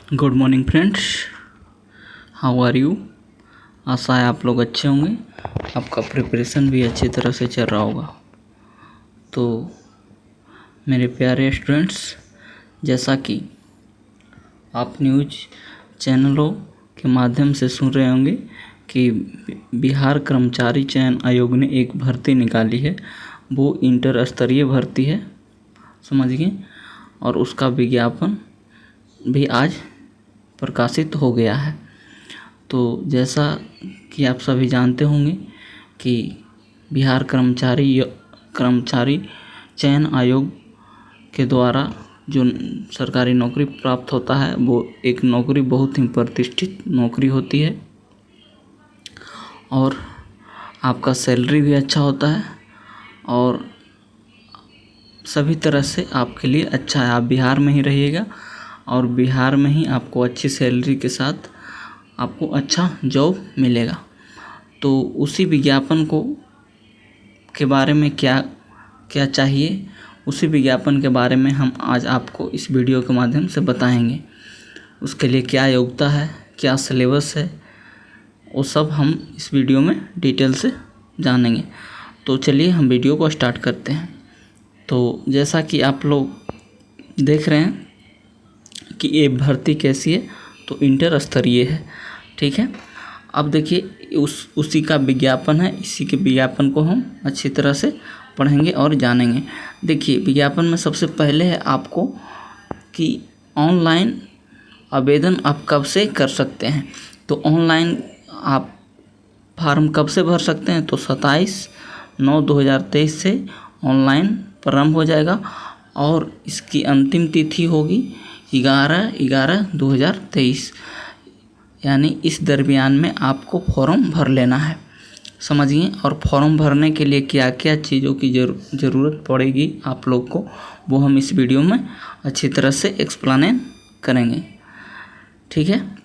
Good morning friends, how are you. आशा है आप लोग अच्छे होंगे, आपका प्रिपरेशन भी अच्छी तरह से चल रहा होगा। तो मेरे प्यारे स्टूडेंट्स, जैसा कि आप न्यूज़ चैनलों के माध्यम से सुन रहे होंगे कि बिहार कर्मचारी चयन आयोग ने एक भर्ती निकाली है। वो इंटर स्तरीय भर्ती है, समझिए, और उसका विज्ञापन भी आज प्रकाशित हो गया है। तो जैसा कि आप सभी जानते होंगे कि बिहार कर्मचारी चयन आयोग के द्वारा जो सरकारी नौकरी प्राप्त होता है वो एक नौकरी बहुत ही प्रतिष्ठित नौकरी होती है और आपका सैलरी भी अच्छा होता है और सभी तरह से आपके लिए अच्छा है। आप बिहार में ही रहिएगा और बिहार में ही आपको अच्छी सैलरी के साथ आपको अच्छा जॉब मिलेगा। तो उसी विज्ञापन के बारे में क्या क्या चाहिए, उसी विज्ञापन के बारे में हम आज आपको इस वीडियो के माध्यम से बताएंगे। उसके लिए क्या योग्यता है, क्या सिलेबस है, वो सब हम इस वीडियो में डिटेल से जानेंगे। तो चलिए हम वीडियो को स्टार्ट करते हैं। तो जैसा कि आप लोग देख रहे हैं कि ये भर्ती कैसी है, तो इंटर स्तरीय है, ठीक है। अब देखिए उसी का विज्ञापन है, इसी के विज्ञापन को हम अच्छी तरह से पढ़ेंगे और जानेंगे। देखिए विज्ञापन में सबसे पहले है आपको कि ऑनलाइन आवेदन आप कब से कर सकते हैं। तो ऑनलाइन आप फार्म कब से भर सकते हैं, तो 27/9/2023 से ऑनलाइन प्रारंभ हो जाएगा और इसकी अंतिम तिथि होगी 11/11/2023, यानी इस दरमियान में आपको फॉर्म भर लेना है, समझिए। और फॉर्म भरने के लिए क्या क्या चीज़ों की ज़रूरत पड़ेगी आप लोग को, वो हम इस वीडियो में अच्छी तरह से एक्सप्लेन करेंगे, ठीक है।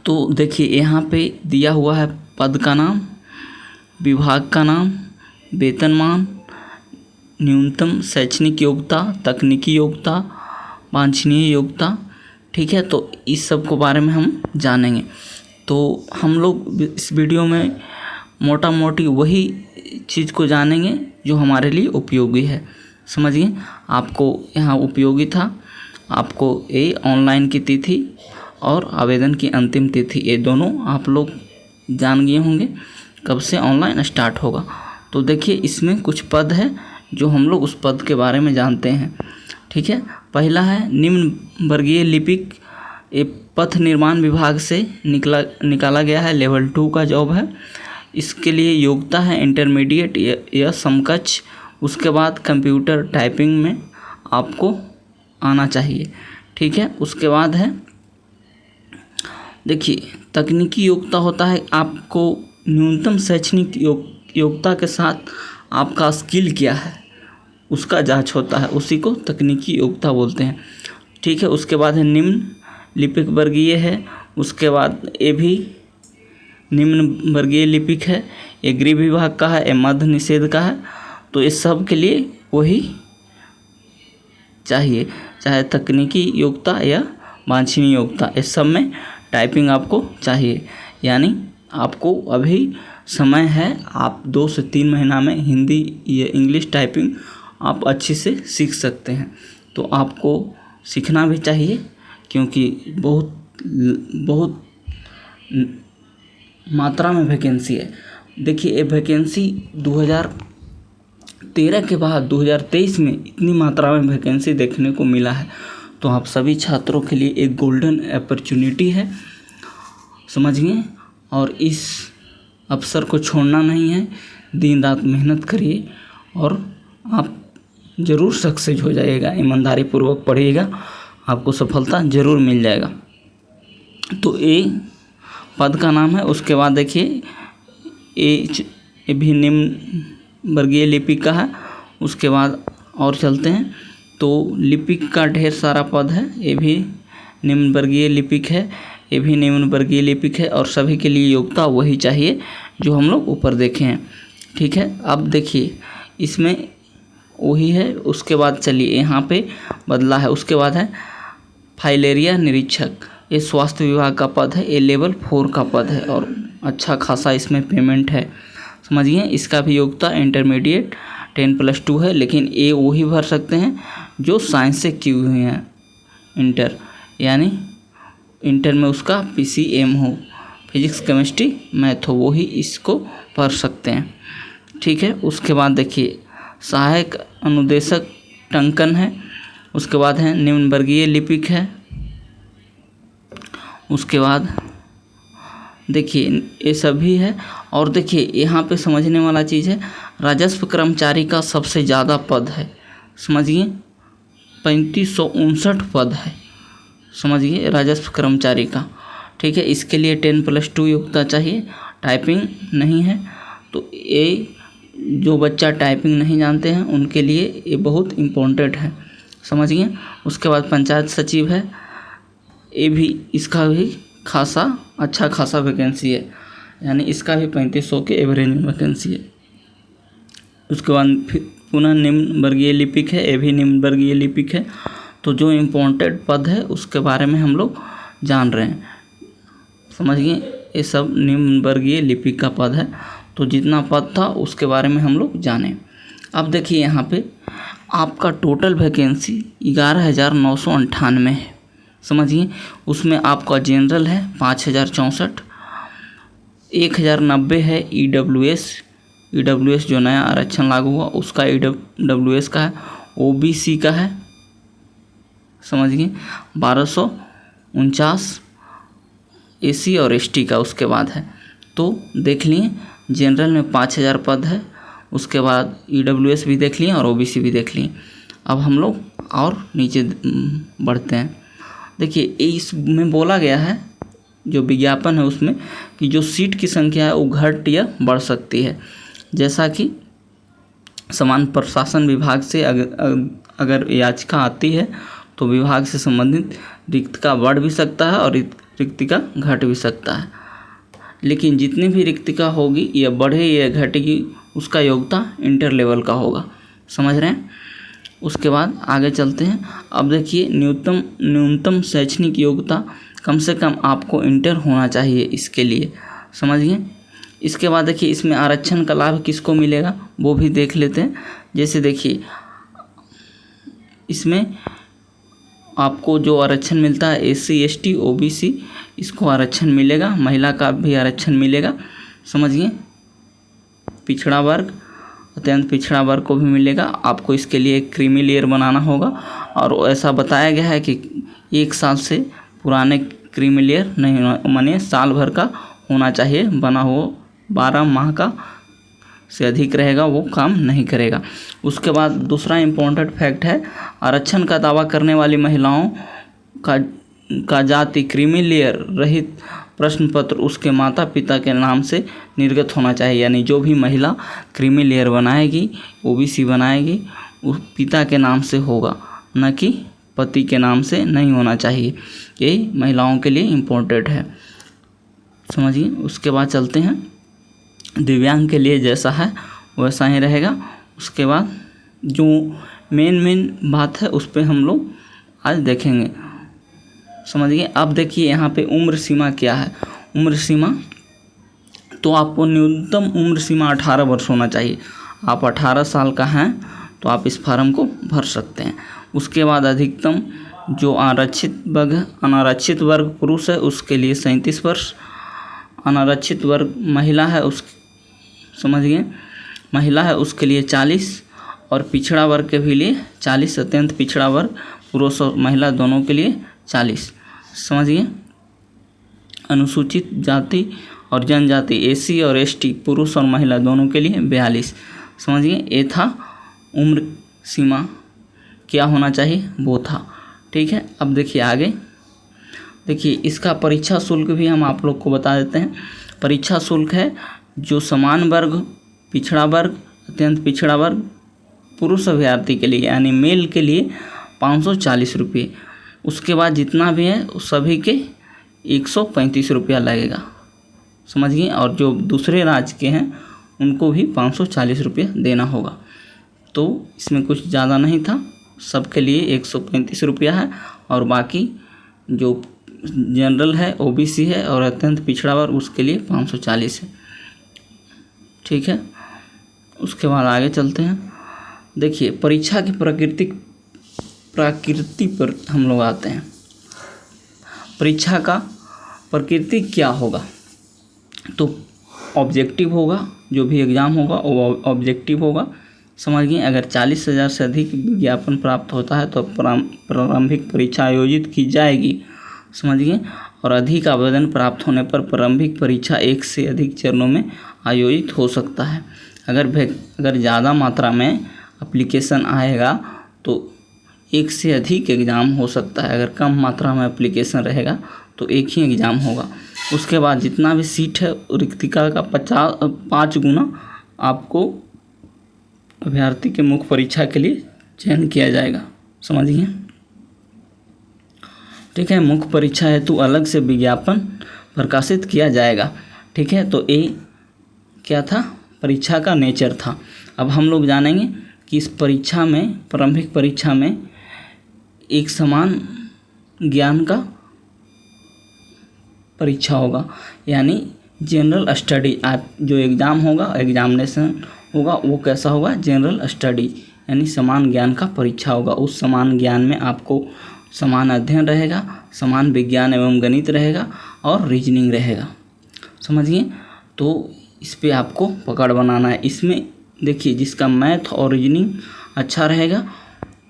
तो देखिए यहाँ पे दिया हुआ है पद का नाम, विभाग का नाम, वेतनमान, न्यूनतम शैक्षणिक योग्यता, तकनीकी योग्यता, वांछनीय योग्यता, ठीक है। तो इस सब के बारे में हम जानेंगे। तो हम लोग इस वीडियो में मोटा मोटी वही चीज़ को जानेंगे जो हमारे लिए उपयोगी है, समझिए। आपको यहाँ उपयोगी था, आपको ये ऑनलाइन की तिथि और आवेदन की अंतिम तिथि, ये दोनों आप लोग जान गए होंगे कब से ऑनलाइन स्टार्ट होगा। तो देखिए इसमें कुछ पद है जो हम लोग उस पद के बारे में जानते हैं, ठीक है। पहला है निम्न वर्गीय लिपिक, ये पथ निर्माण विभाग से निकाला गया है, लेवल 2 का जॉब है। इसके लिए योग्यता है इंटरमीडिएट या समकक्ष। उसके बाद कंप्यूटर टाइपिंग में आपको आना चाहिए, ठीक है। उसके बाद है देखिए तकनीकी योग्यता होता है आपको न्यूनतम शैक्षणिक योग्यता के साथ आपका स्किल क्या है उसका जांच होता है, उसी को तकनीकी योग्यता बोलते हैं, ठीक है। उसके बाद है निम्न लिपिक वर्गीय है, उसके बाद ये भी निम्न वर्गीय लिपिक है, ये गृह विभाग का है, ये मध्य निषेध का है। तो इस सब के लिए वही चाहिए, चाहे तकनीकी योग्यता या वांछनीय योग्यता, इस सब में टाइपिंग आपको चाहिए। यानी आपको अभी समय है, आप 2 से 3 महीना में हिंदी या इंग्लिश टाइपिंग आप अच्छे से सीख सकते हैं। तो आपको सीखना भी चाहिए क्योंकि बहुत मात्रा में वैकेंसी है। देखिए ये वैकेंसी 2013 के बाद 2023 में इतनी मात्रा में वैकेंसी देखने को मिला है। तो आप सभी छात्रों के लिए एक गोल्डन अपॉर्चुनिटी है, समझिए। और इस अवसर को छोड़ना नहीं है, दिन रात मेहनत करिए और आप ज़रूर सक्सेस हो जाइएगा। ईमानदारी पूर्वक पढ़िएगा, आपको सफलता ज़रूर मिल जाएगा। तो ये पद का नाम है। उसके बाद देखिए ये भी निम्न वर्गीय लिपिक का है। उसके बाद और चलते हैं तो लिपिक का ढेर सारा पद है, ये भी निम्न वर्गीय लिपिक है, ये भी निम्न वर्गीय लिपिक है और सभी के लिए योग्यता वही चाहिए जो हम लोग ऊपर देखे हैं, ठीक है। अब देखिए इसमें वही है। उसके बाद चलिए यहाँ पे बदला है। उसके बाद है फाइलेरिया निरीक्षक, ये स्वास्थ्य विभाग का पद है, ये लेवल 4 का पद है और अच्छा खासा इसमें पेमेंट है। समझिए, इसका भी योग्यता इंटरमीडिएट 10+2 है, लेकिन ये वही भर सकते हैं जो साइंस से किए हुए हैं इंटर, यानी इंटर में उसका PCM हो, फिजिक्स केमिस्ट्री मैथ हो, वही इसको भर सकते हैं। ठीक है, उसके बाद देखिए सहायक अनुदेशक टंकन है, उसके बाद है निम्न वर्गीय लिपिक है, उसके बाद देखिए ये सभी है। और देखिए यहाँ पे समझने वाला चीज़ है, राजस्व कर्मचारी का सबसे ज़्यादा पद है, समझिए 3559 पद है, समझिए राजस्व कर्मचारी का। ठीक है, इसके लिए 10+2 योग्यता चाहिए, टाइपिंग नहीं है, तो ये जो बच्चा टाइपिंग नहीं जानते हैं उनके लिए ये बहुत इम्पोर्टेंट है, समझिए। उसके बाद पंचायत सचिव है, ये भी इसका भी अच्छा खासा वैकेंसी है, यानी इसका भी 3500 के एवरेज में वैकेंसी है। उसके बाद फिर पुनः निम्न वर्गीय लिपिक है, ये भी निम्न वर्गीय लिपिक है। तो जो इम्पोर्टेंट पद है उसके बारे में हम लोग जान रहे हैं, समझिए ये सब निम्न वर्गीय लिपिक का पद है। तो जितना पद था उसके बारे में हम लोग जाने। अब देखिए यहाँ पे आपका टोटल वैकेंसी 11,998 है, समझिए। उसमें आपका जनरल है 5,064, 1,090 है ईडब्ल्यूएस जो नया आरक्षण लागू हुआ उसका ईडब्ल्यूएस का है, ओबीसी का है, समझिए 1249 एसी और एसटी का उसके बाद है। तो देख लिए जनरल में 5,000 पद है, उसके बाद ईडब्ल्यूएस भी देख लिए और ओबीसी भी देख लिए। अब हम लोग और नीचे बढ़ते हैं। देखिए इसमें बोला गया है, जो विज्ञापन है उसमें, कि जो सीट की संख्या है वो घट या बढ़ सकती है। जैसा कि समान प्रशासन विभाग से अगर याचिका आती है तो विभाग से संबंधित रिक्तिका बढ़ भी सकता है और रिक्तिका घट भी सकता है, लेकिन जितनी भी रिक्तिका होगी या बढ़े या घटेगी उसका योग्यता इंटर लेवल का होगा, समझ रहे हैं। उसके बाद आगे चलते हैं। अब देखिए न्यूनतम शैक्षणिक योग्यता कम से कम आपको इंटर होना चाहिए इसके लिए, समझिए। इसके बाद देखिए इसमें आरक्षण का लाभ किसको मिलेगा वो भी देख लेते हैं। जैसे देखिए इसमें आपको जो आरक्षण मिलता है एससी एसटी ओबीसी इसको आरक्षण मिलेगा, महिला का भी आरक्षण मिलेगा, समझिए। पिछड़ा वर्ग, अत्यंत पिछड़ा वर्ग को भी मिलेगा। आपको इसके लिए एक क्रीमी लेयर बनाना होगा और ऐसा बताया गया है कि 1 साल से पुराने क्रीमी लेयर नहीं होना, माने साल भर का होना चाहिए बना हो, 12 माह का से अधिक रहेगा वो काम नहीं करेगा। उसके बाद दूसरा इम्पोर्टेंट फैक्ट है, आरक्षण का दावा करने वाली महिलाओं का जाति क्रीमी लेयर रहित प्रश्न पत्र उसके माता पिता के नाम से निर्गत होना चाहिए, यानी जो भी महिला क्रीमी लेयर बनाएगी ओबीसी बनाएगी उस पिता के नाम से होगा, न कि पति के नाम से नहीं होना चाहिए। ये महिलाओं के लिए इम्पोर्टेंट है, समझिए। उसके बाद चलते हैं, दिव्यांग के लिए जैसा है वैसा ही रहेगा। उसके बाद जो मेन बात है उस पर हम लोग आज देखेंगे, समझिए। अब देखिए यहाँ पे उम्र सीमा क्या है। उम्र सीमा तो आपको न्यूनतम उम्र सीमा 18 वर्ष होना चाहिए। आप 18 साल का हैं तो आप इस फार्म को भर सकते हैं। उसके बाद अधिकतम जो अनारक्षित वर्ग पुरुष है उसके लिए 37 वर्ष, अनारक्षित वर्ग महिला है समझिए महिला है उसके लिए 40 और पिछड़ा वर्ग के भी लिए 40, अत्यंत पिछड़ा वर्ग पुरुष और महिला दोनों के लिए 40, समझिए। अनुसूचित जाति और जनजाति एसी और एसटी पुरुष और महिला दोनों के लिए 42, समझिए। ये था उम्र सीमा क्या होना चाहिए वो था, ठीक है। अब देखिए आगे, देखिए इसका परीक्षा शुल्क भी हम आप लोग को बता देते हैं। परीक्षा शुल्क है जो समान वर्ग, पिछड़ा वर्ग, अत्यंत पिछड़ा वर्ग पुरुष अभ्यर्थी के लिए यानी मेल के लिए 540 रुपये। उसके बाद जितना भी है उस सभी के 135 रुपया लगेगा, समझिए। और जो दूसरे राज्य के हैं उनको भी 540 रुपये देना होगा। तो इसमें कुछ ज़्यादा नहीं था, सबके लिए 135 रुपया है और बाकी जो जनरल है, ओबीसी है और अत्यंत पिछड़ा वर्ग उसके लिए 540 है। ठीक है, उसके बाद आगे चलते हैं। देखिए परीक्षा की प्रकृति पर हम लोग आते हैं। परीक्षा का प्रकृति क्या होगा? तो ऑब्जेक्टिव होगा, जो भी एग्ज़ाम होगा वो ऑब्जेक्टिव होगा। समझिए, अगर 40,000 से अधिक विज्ञापन प्राप्त होता है तो प्रारंभिक परीक्षा आयोजित की जाएगी। समझिए, और अधिक आवेदन प्राप्त होने पर प्रारंभिक परीक्षा 1 से अधिक चरणों में आयोजित हो सकता है। अगर ज़्यादा मात्रा में एप्लीकेशन आएगा तो 1 से अधिक एग्ज़ाम हो सकता है। अगर कम मात्रा में एप्लीकेशन रहेगा तो एक ही एग्ज़ाम होगा। उसके बाद जितना भी सीट है रिक्तिका का 5 गुना आपको अभ्यर्थी के मुख्य परीक्षा के लिए चयन किया जाएगा। समझिए, ठीक है। मुख्य परीक्षा हेतु अलग से विज्ञापन प्रकाशित किया जाएगा। ठीक है, तो ये क्या था? परीक्षा का नेचर था। अब हम लोग जानेंगे कि इस परीक्षा में, प्रारंभिक परीक्षा में एक समान ज्ञान का परीक्षा होगा, यानी जनरल स्टडी। आप जो एग्ज़ाम होगा, एग्जामिनेशन होगा, वो कैसा होगा? जनरल स्टडी, यानी समान ज्ञान का परीक्षा होगा। उस समान ज्ञान में आपको समान अध्ययन रहेगा, समान विज्ञान एवं गणित रहेगा और रीजनिंग रहेगा। समझिए, तो इस पे आपको पकड़ बनाना है। इसमें देखिए, जिसका मैथ और रीजनिंग अच्छा रहेगा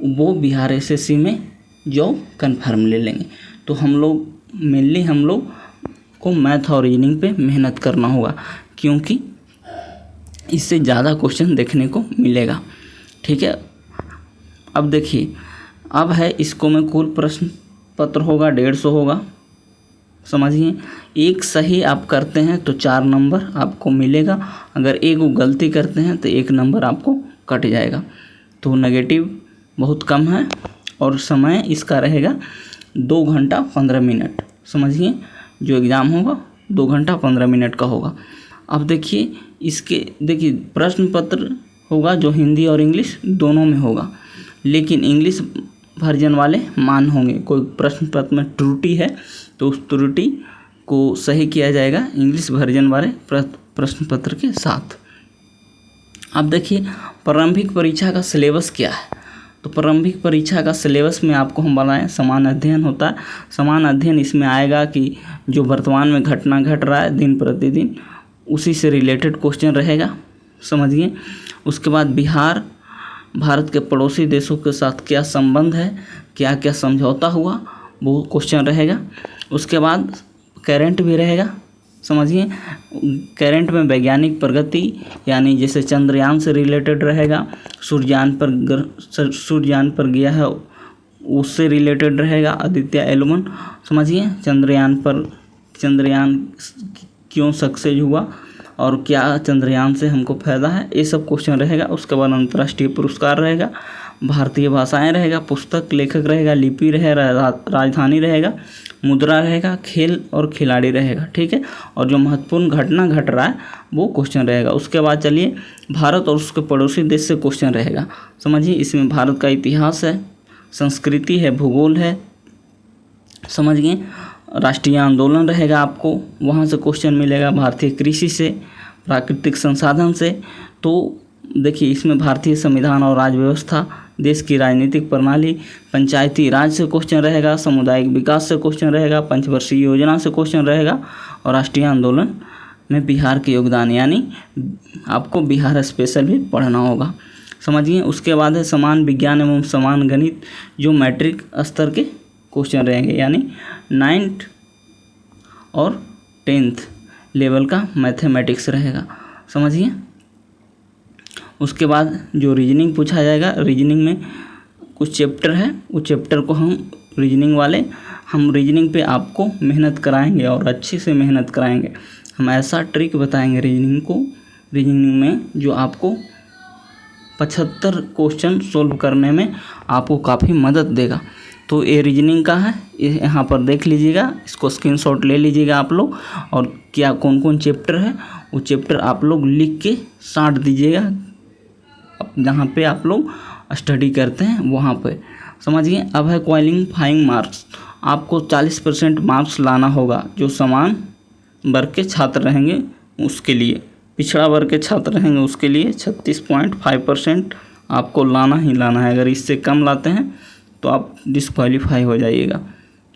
वो बिहार एसएससी में जॉब कन्फर्म ले लेंगे। तो हम लोग को मैथ और रीजनिंग पे मेहनत करना होगा, क्योंकि इससे ज़्यादा क्वेश्चन देखने को मिलेगा। ठीक है, अब देखिए, अब है इसको में कुल प्रश्न पत्र होगा 150 होगा। समझिए, एक सही आप करते हैं तो 4 नंबर आपको मिलेगा। अगर एक गलती करते हैं तो 1 नंबर आपको कट जाएगा। तो नेगेटिव बहुत कम है और समय इसका रहेगा 2 घंटा 15 मिनट। समझिए, जो एग्ज़ाम होगा 2 घंटा 15 मिनट का होगा। अब देखिए प्रश्न पत्र होगा जो हिंदी और इंग्लिश दोनों में होगा, लेकिन इंग्लिश वर्जन वाले मान होंगे। कोई प्रश्न पत्र में त्रुटि है तो उस त्रुटि को सही किया जाएगा इंग्लिश वर्जन वाले प्रश्न पत्र के साथ। अब देखिए प्रारंभिक परीक्षा का सिलेबस क्या है। तो प्रारंभिक परीक्षा का सिलेबस में आपको हम बताएं, समान अध्ययन होता है। समान अध्ययन इसमें आएगा कि जो वर्तमान में घटना घट रहा है दिन प्रतिदिन, उसी से रिलेटेड क्वेश्चन रहेगा। समझिए, उसके बाद भारत के पड़ोसी देशों के साथ क्या संबंध है, क्या क्या समझौता हुआ, वो क्वेश्चन रहेगा। उसके बाद करंट भी रहेगा। समझिए, करंट में वैज्ञानिक प्रगति, यानी जैसे चंद्रयान से रिलेटेड रहेगा, सूर्ययान पर गया है उससे रिलेटेड रहेगा, आदित्य L1। समझिए, चंद्रयान क्यों सक्सेस हुआ और क्या चंद्रयान से हमको फ़ायदा है, ये सब क्वेश्चन रहेगा। उसके बाद अंतर्राष्ट्रीय पुरस्कार रहेगा, भारतीय भाषाएं रहेगा, पुस्तक लेखक रहेगा, लिपि रहेगा, राजधानी रहेगा, मुद्रा रहेगा, खेल और खिलाड़ी रहेगा। ठीक है, और जो महत्वपूर्ण घटना घट रहा है वो क्वेश्चन रहेगा। उसके बाद चलिए भारत और उसके पड़ोसी देश से क्वेश्चन रहेगा। समझिए, इसमें भारत का इतिहास है, संस्कृति है, भूगोल है। समझिए, राष्ट्रीय आंदोलन रहेगा, आपको वहाँ से क्वेश्चन मिलेगा, भारतीय कृषि से, प्राकृतिक संसाधन से। तो देखिए, इसमें भारतीय संविधान और राज्य व्यवस्था, देश की राजनीतिक प्रणाली, पंचायती राज से क्वेश्चन रहेगा, सामुदायिक विकास से क्वेश्चन रहेगा, पंचवर्षीय योजना से क्वेश्चन रहेगा और राष्ट्रीय आंदोलन में बिहार के योगदान, यानी आपको बिहार स्पेशल भी पढ़ना होगा। समझिए, उसके बाद है समान विज्ञान एवं समान गणित, जो मैट्रिक स्तर के क्वेश्चन रहेंगे, यानी 9th और 10th लेवल का मैथमेटिक्स रहेगा। समझिए, उसके बाद जो रीजनिंग पूछा जाएगा, रीजनिंग में कुछ चैप्टर है, उस चैप्टर को हम रीजनिंग पे आपको मेहनत कराएंगे और अच्छे से मेहनत कराएंगे। हम ऐसा ट्रिक बताएंगे रीजनिंग में जो आपको 75 क्वेश्चन सोल्व करने में आपको काफ़ी मदद देगा। तो ये रीजनिंग का है, यहाँ पर देख लीजिएगा, इसको स्क्रीनशॉट ले लीजिएगा आप लोग, और क्या कौन कौन चैप्टर है वो चैप्टर आप लोग लिख के साट दीजिएगा जहाँ पे आप लोग स्टडी करते हैं वहाँ पे। समझिए, अब है क्वालिफाइंग मार्क्स। आपको 40% मार्क्स लाना होगा। जो समान वर्ग के छात्र रहेंगे उसके लिए, पिछड़ा वर्ग के छात्र रहेंगे उसके लिए 36.5% आपको लाना ही लाना है। अगर इससे कम लाते हैं तो आप डिस्क्वालीफाई हो जाइएगा।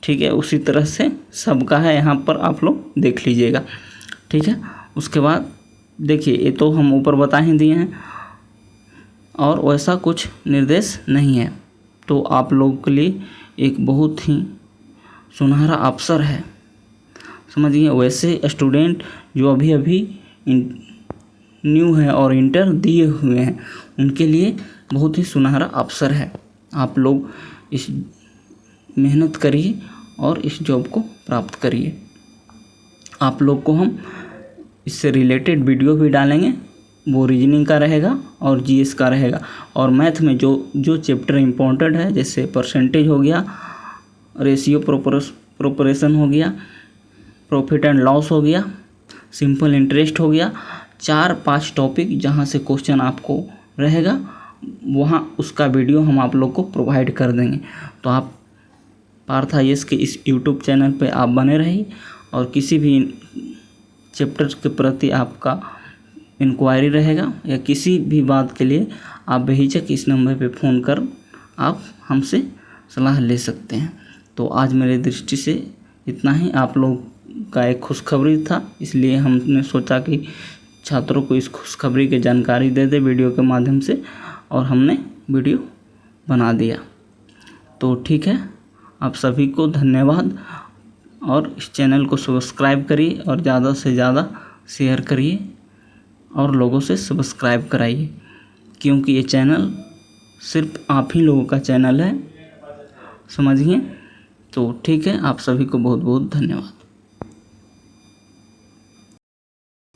ठीक है, उसी तरह से सबका है, यहाँ पर आप लोग देख लीजिएगा। ठीक है, उसके बाद देखिए, ये तो हम ऊपर बता ही दिए हैं और वैसा कुछ निर्देश नहीं है। तो आप लोगों के लिए एक बहुत ही सुनहरा अवसर है, समझिए। वैसे स्टूडेंट जो अभी अभी न्यू है और इंटर दिए हुए हैं उनके लिए बहुत ही सुनहरा अवसर है। आप लोग इस मेहनत करिए और इस जॉब को प्राप्त करिए। आप लोग को हम इससे रिलेटेड वीडियो भी डालेंगे, वो रीजनिंग का रहेगा और जीएस का रहेगा। और मैथ में जो चैप्टर इम्पोर्टेंट है, जैसे परसेंटेज हो गया, रेशियो प्रोपोर्शन हो गया, प्रॉफिट एंड लॉस हो गया, सिंपल इंटरेस्ट हो गया, 4-5 टॉपिक जहाँ से क्वेश्चन आपको रहेगा वहाँ उसका वीडियो हम आप लोग को प्रोवाइड कर देंगे। तो आप पार्थ IAS के इस यूट्यूब चैनल पे आप बने रहिए और किसी भी चैप्टर के प्रति आपका इंक्वायरी रहेगा या किसी भी बात के लिए आप बेहिचक इस नंबर पे फ़ोन कर आप हमसे सलाह ले सकते हैं। तो आज मेरे दृष्टि से इतना ही। आप लोग का एक खुशखबरी था, इसलिए हमने सोचा कि छात्रों को इस खुशखबरी की जानकारी दे दे वीडियो के माध्यम से, और हमने वीडियो बना दिया। तो ठीक है, आप सभी को धन्यवाद और इस चैनल को सब्सक्राइब करिए और ज़्यादा से ज़्यादा शेयर करिए और लोगों से सब्सक्राइब कराइए, क्योंकि ये चैनल सिर्फ आप ही लोगों का चैनल है, समझिए। तो ठीक है, आप सभी को बहुत बहुत धन्यवाद।